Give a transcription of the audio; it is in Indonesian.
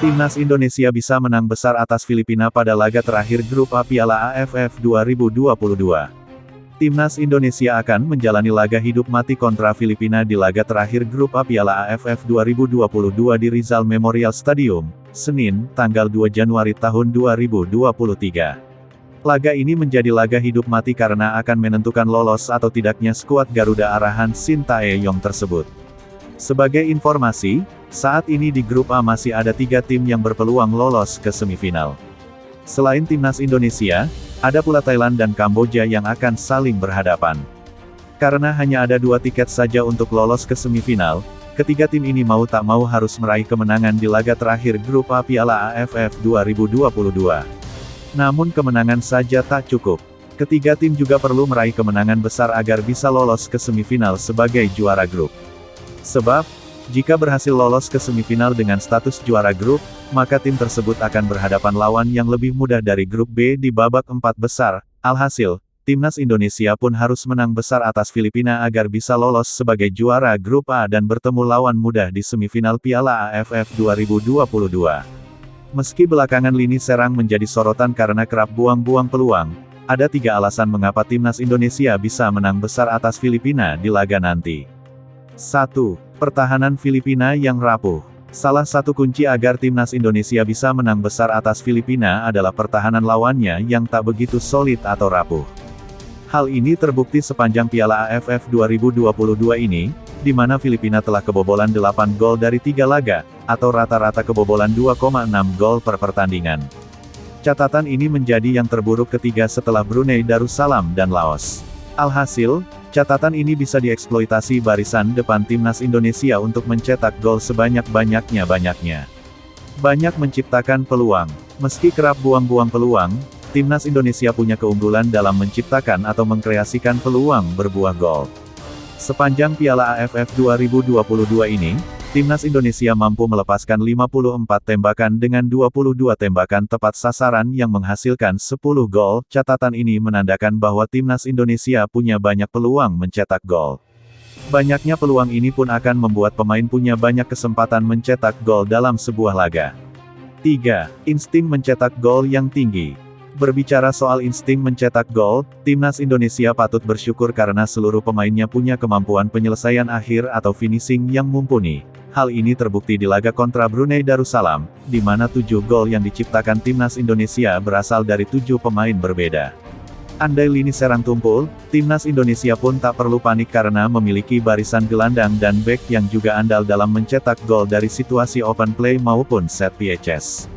Timnas Indonesia bisa menang besar atas Filipina pada laga terakhir Grup A Piala AFF 2022. Timnas Indonesia akan menjalani laga hidup mati kontra Filipina di laga terakhir Grup A Piala AFF 2022 di Rizal Memorial Stadium, Senin, tanggal 2 Januari tahun 2023. Laga ini menjadi laga hidup mati karena akan menentukan lolos atau tidaknya skuad Garuda arahan Shin Tae-yong tersebut. Sebagai informasi, saat ini di Grup A masih ada 3 tim yang berpeluang lolos ke semifinal. Selain Timnas Indonesia, ada pula Thailand dan Kamboja yang akan saling berhadapan. Karena hanya ada 2 tiket saja untuk lolos ke semifinal, ketiga tim ini mau tak mau harus meraih kemenangan di laga terakhir Grup A Piala AFF 2022. Namun kemenangan saja tak cukup. Ketiga tim juga perlu meraih kemenangan besar agar bisa lolos ke semifinal sebagai juara grup. Sebab, jika berhasil lolos ke semifinal dengan status juara grup, maka tim tersebut akan berhadapan lawan yang lebih mudah dari grup B di babak 4 besar. Alhasil, Timnas Indonesia pun harus menang besar atas Filipina agar bisa lolos sebagai juara grup A dan bertemu lawan mudah di semifinal Piala AFF 2022. Meski belakangan lini serang menjadi sorotan karena kerap buang-buang peluang, ada 3 alasan mengapa Timnas Indonesia bisa menang besar atas Filipina di laga nanti. 1. Pertahanan Filipina yang rapuh. Salah satu kunci agar Timnas Indonesia bisa menang besar atas Filipina adalah pertahanan lawannya yang tak begitu solid atau rapuh. Hal ini terbukti sepanjang Piala AFF 2022 ini, di mana Filipina telah kebobolan 8 gol dari 3 laga, atau rata-rata kebobolan 2,6 gol per pertandingan. Catatan ini menjadi yang terburuk ketiga setelah Brunei Darussalam dan Laos. Alhasil, catatan ini bisa dieksploitasi barisan depan Timnas Indonesia untuk mencetak gol sebanyak-banyaknya. Banyak menciptakan peluang. Meski kerap buang-buang peluang, Timnas Indonesia punya keunggulan dalam menciptakan atau mengkreasikan peluang berbuah gol. Sepanjang Piala AFF 2022 ini, Timnas Indonesia mampu melepaskan 54 tembakan dengan 22 tembakan tepat sasaran yang menghasilkan 10 gol. Catatan ini menandakan bahwa Timnas Indonesia punya banyak peluang mencetak gol. Banyaknya peluang ini pun akan membuat pemain punya banyak kesempatan mencetak gol dalam sebuah laga. 3. Insting mencetak gol yang tinggi. Berbicara soal insting mencetak gol, Timnas Indonesia patut bersyukur karena seluruh pemainnya punya kemampuan penyelesaian akhir atau finishing yang mumpuni. Hal ini terbukti di laga kontra Brunei Darussalam, di mana 7 gol yang diciptakan Timnas Indonesia berasal dari 7 pemain berbeda. Andai lini serang tumpul, Timnas Indonesia pun tak perlu panik karena memiliki barisan gelandang dan bek yang juga andal dalam mencetak gol dari situasi open play maupun set pieces.